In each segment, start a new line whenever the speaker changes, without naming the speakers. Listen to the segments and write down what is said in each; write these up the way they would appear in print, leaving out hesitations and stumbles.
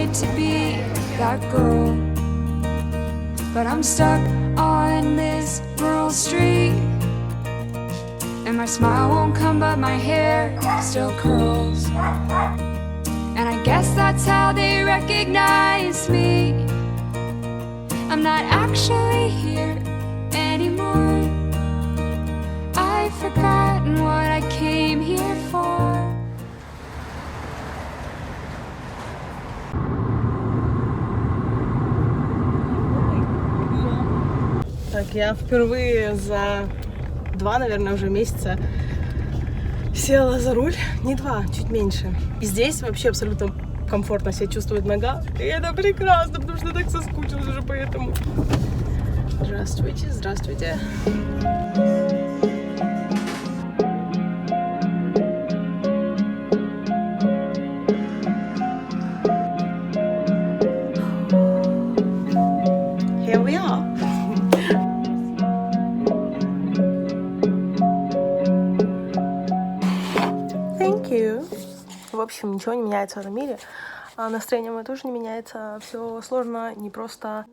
like to be that girl, but I'm stuck on this rural street, and my smile won't come but my hair still curls. And I guess that's how they recognize me. I'm not actually here anymore. I've forgotten what I came here for.
Так, я впервые за 2, наверное, уже месяца села за руль. Не 2, чуть меньше. И здесь вообще абсолютно комфортно себя чувствует нога. И это прекрасно, потому что я так соскучилась уже по этому. Здравствуйте, здравствуйте. Here we are. Thank you. В общем, ничего не меняется в этом мире. А настроение мое тоже не меняется. Все сложно, непросто.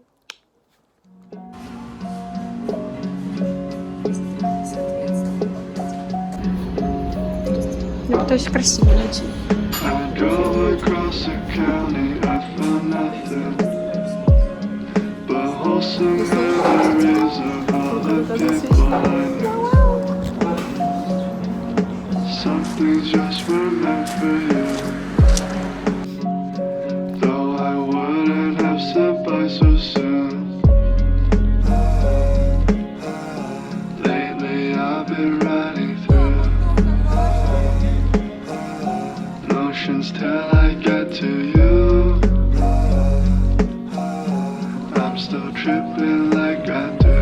Я пытаюсь красиво найти.
Something just weren't meant for you. Though I wouldn't have said bye so soon. Lately I've been riding through motions till I get to you. I'm still tripping like I do.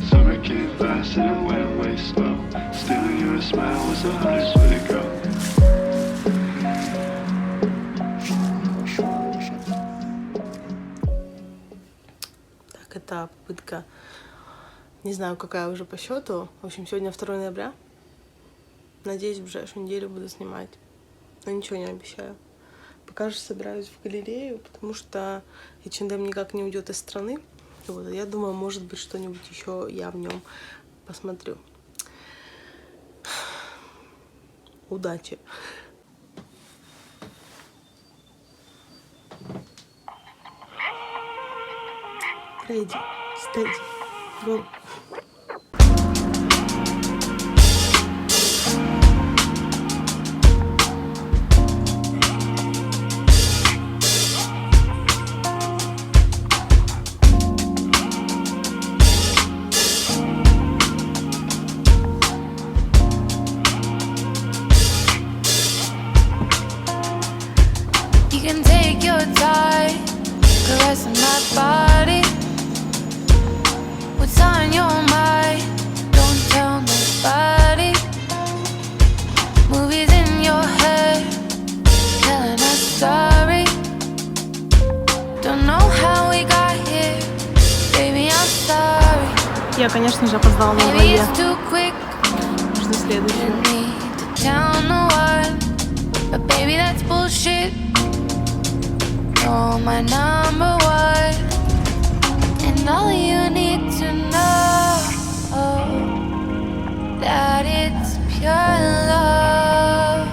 Summer came fast and it went way slow. Stealing your smile was the hardest way to go.
Так, это попытка, не знаю, какая уже по счету. В общем, сегодня 2 ноября. Надеюсь, в ближайшую неделю буду снимать. Но ничего не обещаю. Пока же собираюсь в галерею, потому что H&M никак не уйдет из страны. Вот, я думаю, может быть, что-нибудь еще я в нем посмотрю. Удачи! Ready, steady, go!
You can take your time, caressing my body. What's on your mind? Don't tell nobody. Movies in your head, telling a story. Don't know how we got here, baby, I'm sorry.
Я, конечно же, опоздала на
Maybe
двоє.
it's too quick.
Жду следующего.
Need to tell no one, but baby, that's bullshit. You're my number one, and all you need to know that it's pure love.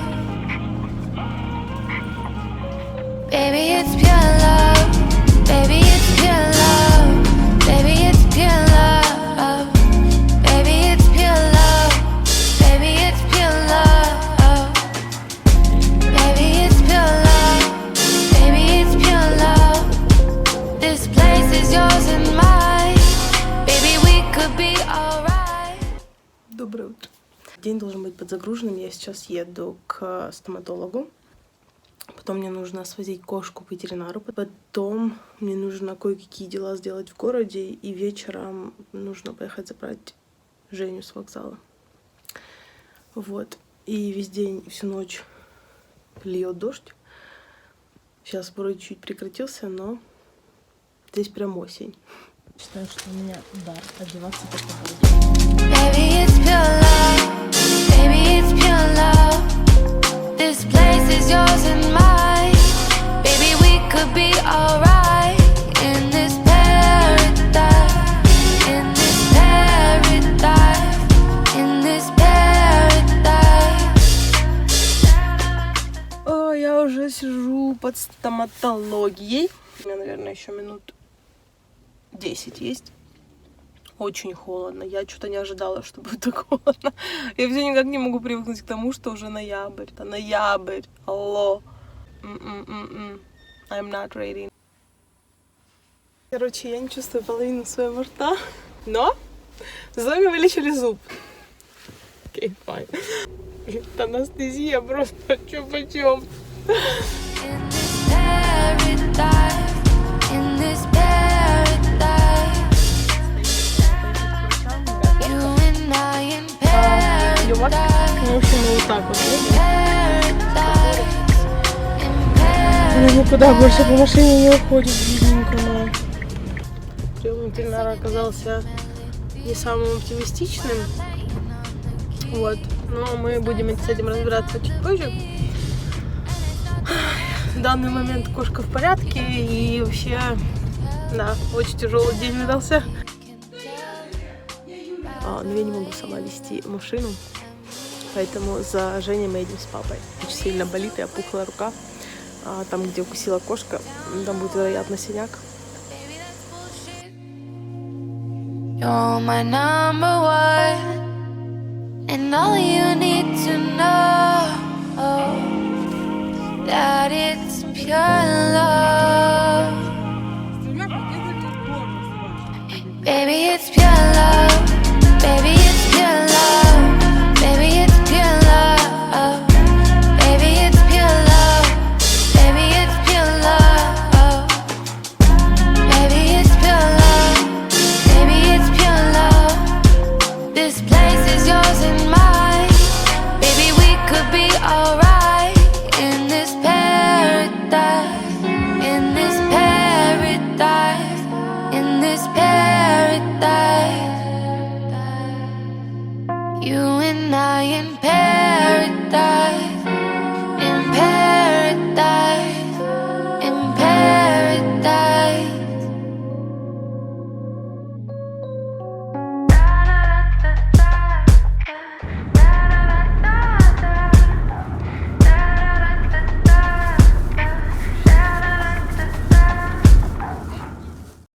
Baby, it's pure love. Baby, it's pure love. Baby, it's pure love. Baby, it's pure love. Baby, it's pure love. Baby, it's pure love. Baby, it's pure love. This place is yours and mine. Baby, we could be alright.
Доброе утро. День должен быть подзагруженным. Я сейчас еду к стоматологу. Потом мне нужно свозить кошку к ветеринару. Потом мне нужно кое-какие дела сделать в городе. И вечером нужно поехать забрать Женю с вокзала. Вот. И весь день, всю ночь льет дождь. Сейчас вроде чуть прекратился, но здесь прям осень. Считаю, что у меня дар одеваться как угодно.
Baby, it's pure love. Baby, it's pure love. This place is yours and mine. Baby, we could be alright in this paradise. In this paradise. In this paradise.
О, я уже сижу под стоматологией. У меня, наверное, еще минут 10 есть. Очень холодно. Я что-то не ожидала, что будет так холодно. Я все никак не могу привыкнуть к тому, что уже ноябрь. Это ноябрь. Алло. I'm not ready. Короче, я не чувствую половину своего рта, но зато мне вылечили зуб. Окей, fine. Это анестезия просто чё-почём.
In this paradise. In this paradise. You and I in paradise.
Ну, в общем, вот так вот.
Paradise. In
Она никуда больше по машине не уходит, бедненькая. Прием ветеринара оказался не самым оптимистичным. Вот. Но мы будем с этим разбираться чуть позже. В данный момент кошка в порядке и вообще, да, очень тяжелый день выдался. Но я не могу сама вести машину, поэтому за Женей мы едем с папой. Очень сильно болит и опухла рука. Там, где укусила кошка, там будет, вероятно, синяк.
You're my number one, and all you need to know that it's pure love. Baby, it's pure love. Baby, it's pure love. Baby, it's pure love. Baby, it's pure love. Baby, it's pure love. Baby, it's pure love. Baby, it's pure love. This place is yours and mine. Baby, we could be alright in this paradise. In this paradise. In this paradise.